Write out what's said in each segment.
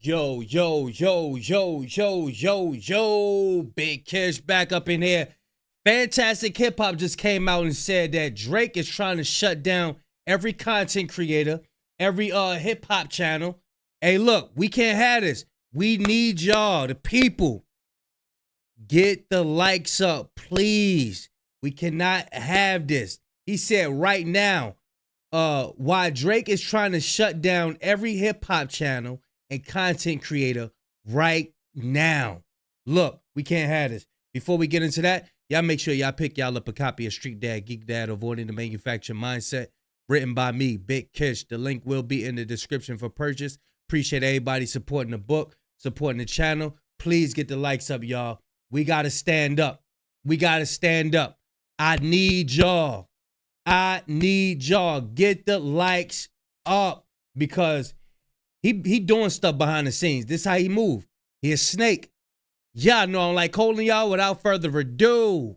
Yo, yo, yo, yo, yo, yo, yo, Big Kish back up in here. Fantastic Hip Hop just came out and said that Drake is trying to shut down every content creator, every hip hop channel. Hey, look, we can't have this. We need y'all, the people. Get the likes up, please. We cannot have this. He said right now, why Drake is trying to shut down every hip hop channel and content creator right now. Look, we can't have this. Before we get into that, y'all make sure y'all pick y'all up a copy of Street Dad, Geek Dad, Avoiding the Manufacturing Mindset, written by me, Big Kish. The link will be in the description for purchase. Appreciate everybody supporting the book, supporting the channel. Please get the likes up, y'all. We got to stand up. We got to stand up. I need y'all. I need y'all. Get the likes up because he doing stuff behind the scenes. This how he move. He a snake. Y'all know I'm like holding y'all. Without further ado,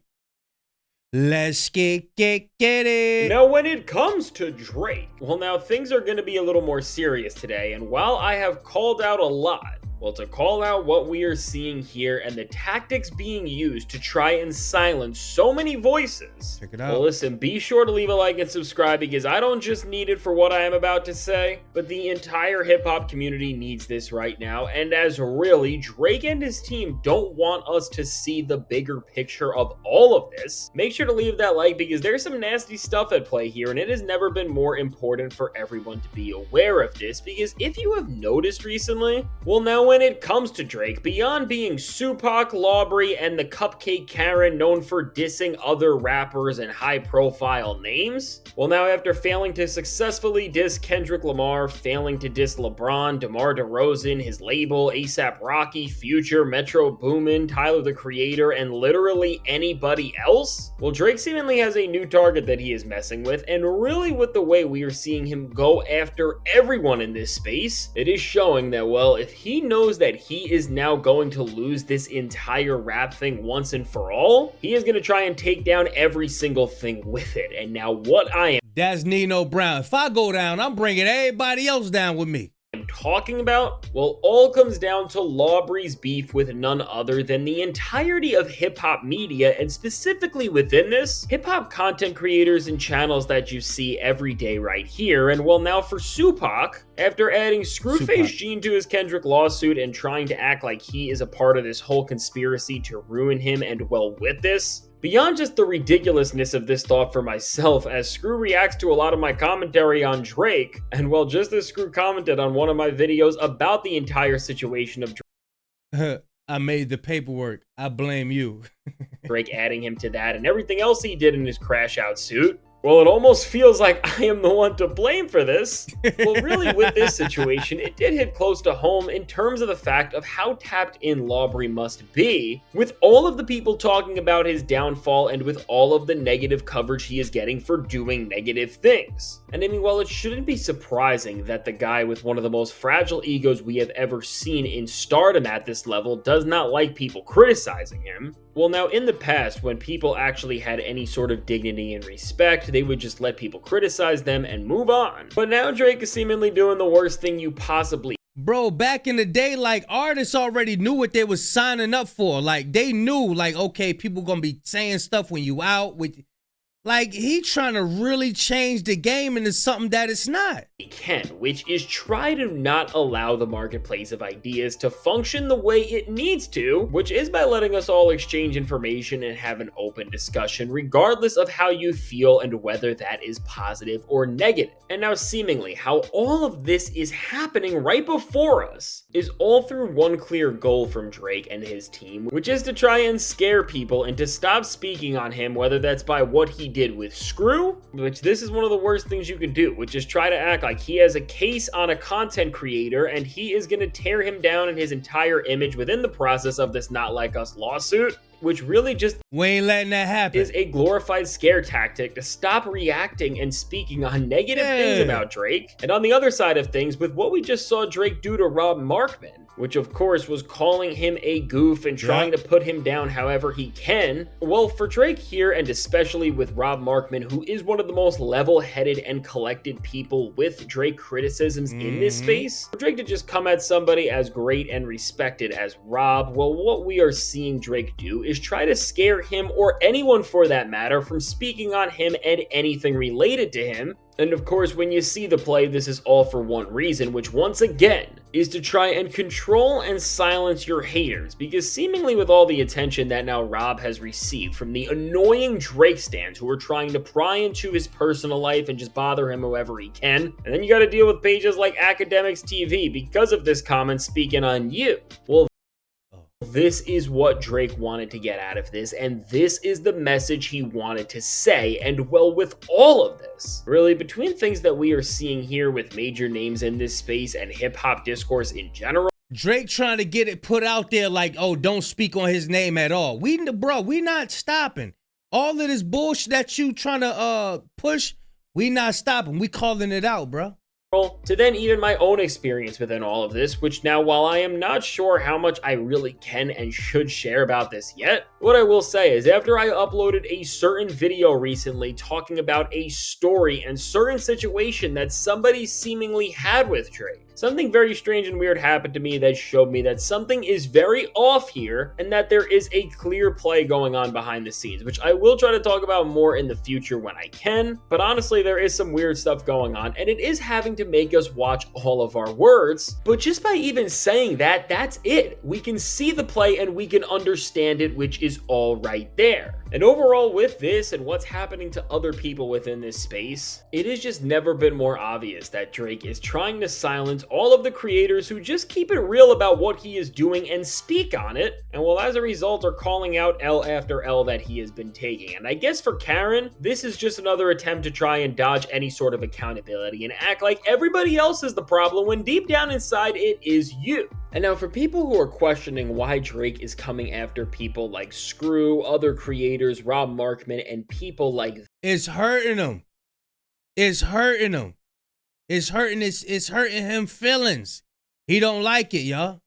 let's get it. Now, when it comes to Drake, well, now things are going to be a little more serious today. And while I have called out a lot, well, to call out what we are seeing here and the tactics being used to try and silence so many voices. Check it out. Well, listen, be sure to leave a like and subscribe because I don't just need it for what I am about to say, but the entire hip-hop community needs this right now. And as really, Drake and his team don't want us to see the bigger picture of all of this, make sure to leave that like because there's some nasty stuff at play here, and it has never been more important for everyone to be aware of this because if you have noticed recently, well, now when it comes to Drake, beyond being Supac, Lawbry, and the Cupcake Karen known for dissing other rappers and high-profile names, well, now after failing to successfully diss Kendrick Lamar, failing to diss LeBron, DeMar DeRozan, his label, A$AP Rocky, Future, Metro Boomin, Tyler the Creator, and literally anybody else, well, Drake seemingly has a new target that he is messing with, and really with the way we are seeing him go after everyone in this space, it is showing that, well, if he knows that he is now going to lose this entire rap thing once and for all, he is going to try and take down every single thing with it. And now what I That's Nino Brown. If I go down, I'm bringing everybody else down with me. am talking about, well, all comes down to Lawbry's beef with none other than the entirety of hip-hop media, and specifically within this, hip-hop content creators and channels that you see every day right here. And well, now for Supac, after adding Screwface Gene to his Kendrick lawsuit and trying to act like he is a part of this whole conspiracy to ruin him, and well, with this, beyond just the ridiculousness of this thought for myself, as Screw reacts to a lot of my commentary on Drake, and well, just as Screw commented on one of my videos about the entire situation of I made the paperwork. I blame you. Drake adding him to that and everything else he did in his crash out suit, well, it almost feels like I am the one to blame for this. Well, really, with this situation, it did hit close to home in terms of the fact of how tapped in Lawbry must be, with all of the people talking about his downfall and with all of the negative coverage he is getting for doing negative things. And I mean, while it shouldn't be surprising that the guy with one of the most fragile egos we have ever seen in stardom at this level does not like people criticizing him, well, now in the past, when people actually had any sort of dignity and respect, they would just let people criticize them and move on. But now Drake is seemingly doing the worst thing you possibly Bro, back in the day, like, artists already knew what they was signing up for. Like, they knew, like, okay, people gonna be saying stuff when you out with... Like, he trying to really change the game into something that it's not. can, which is try to not allow the marketplace of ideas to function the way it needs to, which is by letting us all exchange information and have an open discussion, regardless of how you feel and whether that is positive or negative. And now seemingly how all of this is happening right before us is all through one clear goal from Drake and his team, which is to try and scare people and to stop speaking on him, whether that's by what he did with Screw, which this is one of the worst things you can do, which is try to act like he has a case on a content creator and he is going to tear him down in his entire image within the process of this Not Like Us lawsuit. which really just We ain't letting that happen. is a glorified scare tactic to stop reacting and speaking on negative things about Drake. And on the other side of things, with what we just saw Drake do to Rob Markman, which of course was calling him a goof and trying to put him down however he can. Well, for Drake here, and especially with Rob Markman, who is one of the most level-headed and collected people with Drake criticisms in this space, for Drake to just come at somebody as great and respected as Rob, well, what we are seeing Drake do is try to scare him, or anyone for that matter, from speaking on him and anything related to him. And of course, when you see the play, this is all for one reason, which once again is to try and control and silence your haters, because seemingly with all the attention that now Rob has received from the annoying Drake stans who are trying to pry into his personal life and just bother him however he can, and then you gotta deal with pages like Academics TV because of this comment speaking on you. Well, this is what Drake wanted to get out of this, and this is the message he wanted to say. And well, with all of this, really, between things that we are seeing here with major names in this space and hip-hop discourse in general, Drake trying to get it put out there like, oh, don't speak on his name at all. We not stopping. All of this bullshit that you trying to push, we not stopping. We calling it out, bro. To then even my own experience within all of this, which now, while I am not sure how much I really can and should share about this yet, what I will say is after I uploaded a certain video recently talking about a story and certain situation that somebody seemingly had with Drake, something very strange and weird happened to me that showed me that something is very off here and that there is a clear play going on behind the scenes, which I will try to talk about more in the future when I can. But honestly, there is some weird stuff going on, and it is having to make us watch all of our words. But just by even saying that, that's it. We can see the play and we can understand it, which is all right there. And overall, with this and what's happening to other people within this space, it has just never been more obvious that Drake is trying to silence all of the creators who just keep it real about what he is doing and speak on it, and well, as a result are calling out L after L that he has been taking. And I guess for Karen, this is just another attempt to try and dodge any sort of accountability and act like everybody else is the problem when deep down inside it is you. And now for people who are questioning why Drake is coming after people like Screw, other creators, Rob Markman, and people like it's hurting him. It's hurting him. It's hurting him feelings. He don't like it, y'all.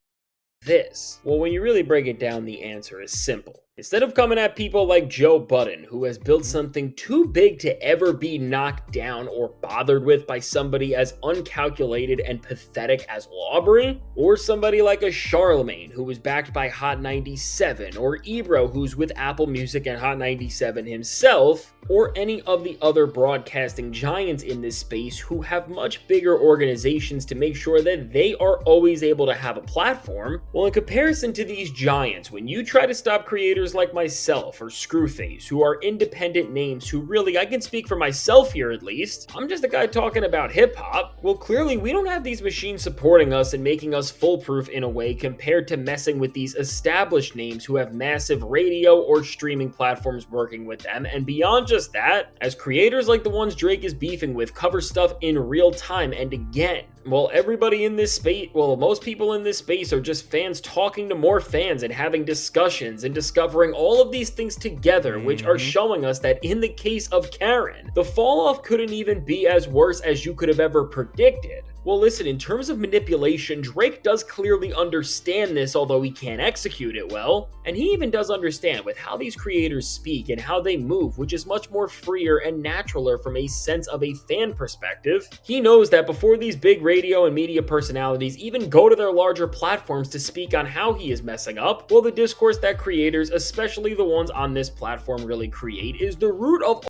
This. Well, when you really break it down, the answer is simple. Instead of coming at people like Joe Budden, who has built something too big to ever be knocked down or bothered with by somebody as uncalculated and pathetic as Lawbury, or somebody like a Charlemagne, who was backed by Hot 97, or Ebro, who's with Apple Music and Hot 97 himself, or any of the other broadcasting giants in this space who have much bigger organizations to make sure that they are always able to have a platform. Well, in comparison to these giants, when you try to stop creators like myself or Screwface, who are independent names who really, I can speak for myself here at least, I'm just a guy talking about hip-hop, well, clearly we don't have these machines supporting us and making us foolproof in a way compared to messing with these established names who have massive radio or streaming platforms working with them. And beyond just that, as creators like the ones Drake is beefing with cover stuff in real time, and again, well, everybody in this space, well, most people in this space are just fans talking to more fans and having discussions and discovering all of these things together, which are showing us that in the case of Karen, the fall off couldn't even be as worse as you could have ever predicted. Well, listen, in terms of manipulation, Drake does clearly understand this, although he can't execute it well. And he even does understand with how these creators speak and how they move, which is much more freer and naturaler from a sense of a fan perspective. He knows that before these big radio and media personalities even go to their larger platforms to speak on how he is messing up, well, the discourse that creators, especially the ones on this platform, really create is the root of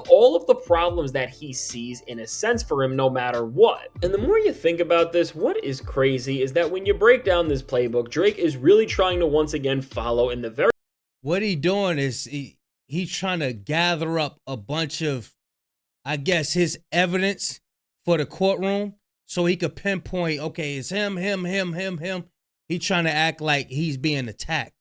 all of the problems that he sees, in a sense, for him no matter what. And the more you think about this, what is crazy is that when you break down this playbook, Drake is really trying to once again follow in the very... What he doing is he's trying to gather up a bunch of, I guess, his evidence for the courtroom so he could pinpoint, okay, it's him. He's trying to act like he's being attacked.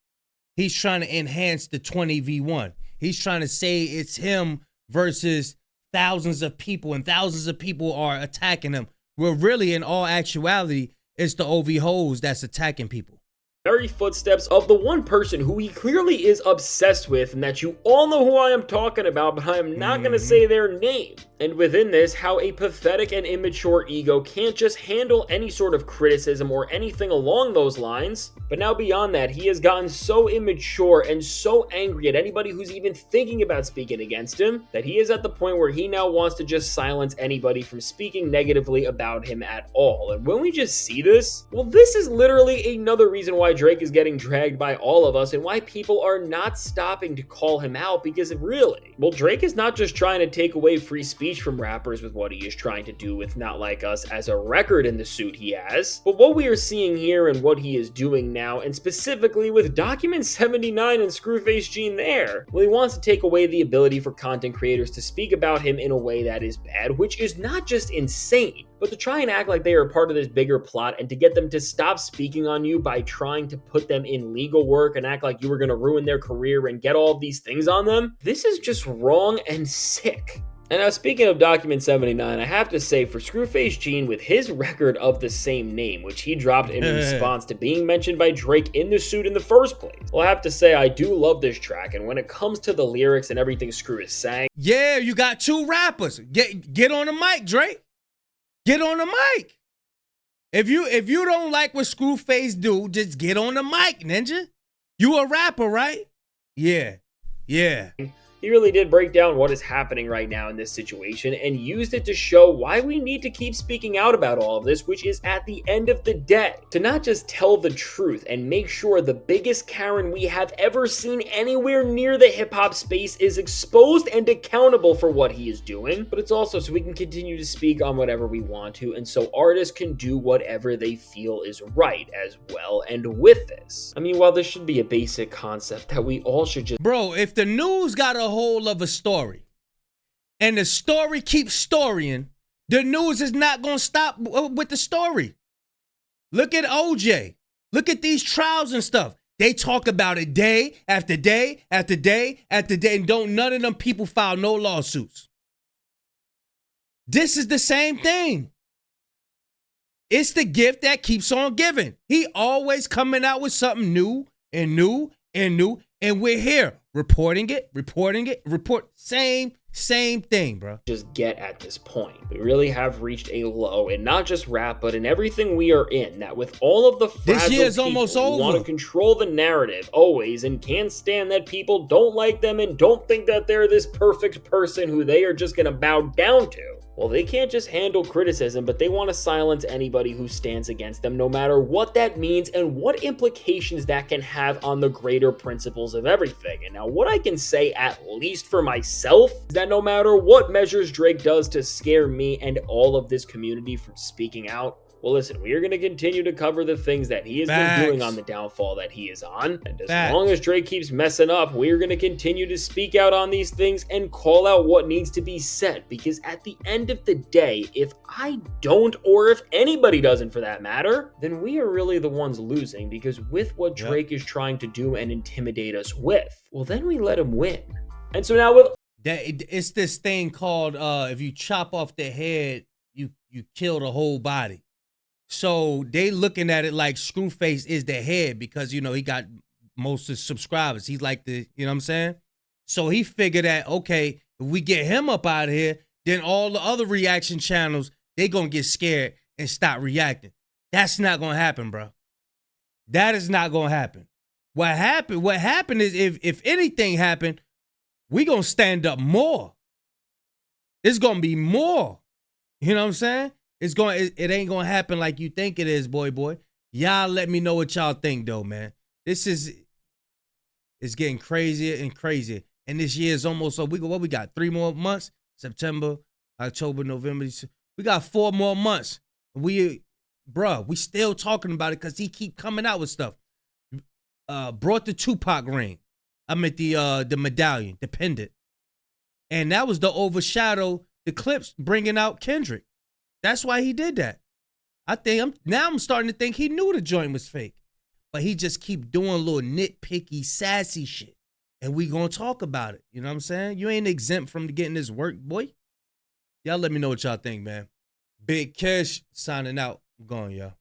He's trying to enhance the 20v1. He's trying to say it's him versus thousands of people, and thousands of people are attacking him. Well, really, in all actuality, it's the OV hoes that's attacking people. Very footsteps of the one person who he clearly is obsessed with, and that you all know who I am talking about, but I am not going to say their name. And within this, how a pathetic and immature ego can't just handle any sort of criticism or anything along those lines. But now beyond that, he has gotten so immature and so angry at anybody who's even thinking about speaking against him, that he is at the point where he now wants to just silence anybody from speaking negatively about him at all. And when we just see this, well, this is literally another reason why Drake is getting dragged by all of us and why people are not stopping to call him out, because really, well, Drake is not just trying to take away free speech from rappers with what he is trying to do with Not Like Us as a record in the suit he has, but what we are seeing here and what he is doing now, and specifically with Document 79 and Screwface Jean there, well, he wants to take away the ability for content creators to speak about him in a way that is bad, which is not just insane, but to try and act like they are part of this bigger plot and to get them to stop speaking on you by trying to put them in legal work and act like you were going to ruin their career and get all of these things on them. This is just wrong and sick. And now, speaking of Document 79, I have to say, for Screwface Jean, with his record of the same name, which he dropped in response to being mentioned by Drake in the suit in the first place, well, I have to say, I do love this track, and when it comes to the lyrics and everything Screw is saying... Yeah, you got two rappers. Get on the mic, Drake. Get on the mic. If you don't like what Screwface do, just get on the mic, Ninja. You a rapper, right? Yeah. He really did break down what is happening right now in this situation and used it to show why we need to keep speaking out about all of this, which is, at the end of the day, to not just tell the truth and make sure the biggest Karen we have ever seen anywhere near the hip-hop space is exposed and accountable for what he is doing, but it's also so we can continue to speak on whatever we want to, and so artists can do whatever they feel is right as well. And with this, I mean, while this should be a basic concept that we all should just... Bro, if the news got a hold of a story and the story keeps storying, the news is not going to stop with the story. Look at OJ. Look at these trials and stuff. They talk about it day after day after day after day, and don't none of them people file no lawsuits. This is the same thing. It's the gift that keeps on giving. He always coming out with something new and new and new, and we're here reporting it, same thing, bro. Just get at this point. We really have reached a low in not just rap, but in everything we are in, that with all of the fragile this year's people almost who over. Want to control the narrative always and can't stand that people don't like them and don't think that they're this perfect person who they are just going to bow down to. Well, they can't just handle criticism, but they want to silence anybody who stands against them, no matter what that means and what implications that can have on the greater principles of everything. And now what I can say, at least for myself, is that no matter what measures Drake does to scare me and all of this community from speaking out, well, listen, we are going to continue to cover the things that he has been doing on the downfall that he is on. And as long as Drake keeps messing up, we are going to continue to speak out on these things and call out what needs to be said. Because at the end of the day, if I don't, or if anybody doesn't for that matter, then we are really the ones losing. Because with what Drake is trying to do and intimidate us with, well, then we let him win. And so now with... It's this thing called, if you chop off the head, you kill the whole body. So they looking at it like Screwface is the head because, you know, he got most of the subscribers. He's like the, you know what I'm saying? So he figured that, okay, if we get him up out of here, then all the other reaction channels, they going to get scared and stop reacting. That's not going to happen, bro. That is not going to happen. What happened is if anything happened, we going to stand up more. It's going to be more. You know what I'm saying? It ain't gonna happen like you think it is, boy. Y'all let me know what y'all think, though, man. It's getting crazier and crazier. And this year is almost over. What we got? 3 more months? September, October, November. We got 4 more months. We still talking about it because he keep coming out with stuff. Brought the Tupac ring. I meant the medallion, the pendant. And that was to overshadow the clips bringing out Kendrick. That's why he did that. I'm starting to think he knew the joint was fake. But he just keep doing little nitpicky, sassy shit. And we gonna talk about it. You know what I'm saying? You ain't exempt from getting this work, boy. Y'all let me know what y'all think, man. Big Kesh signing out. I'm going, y'all.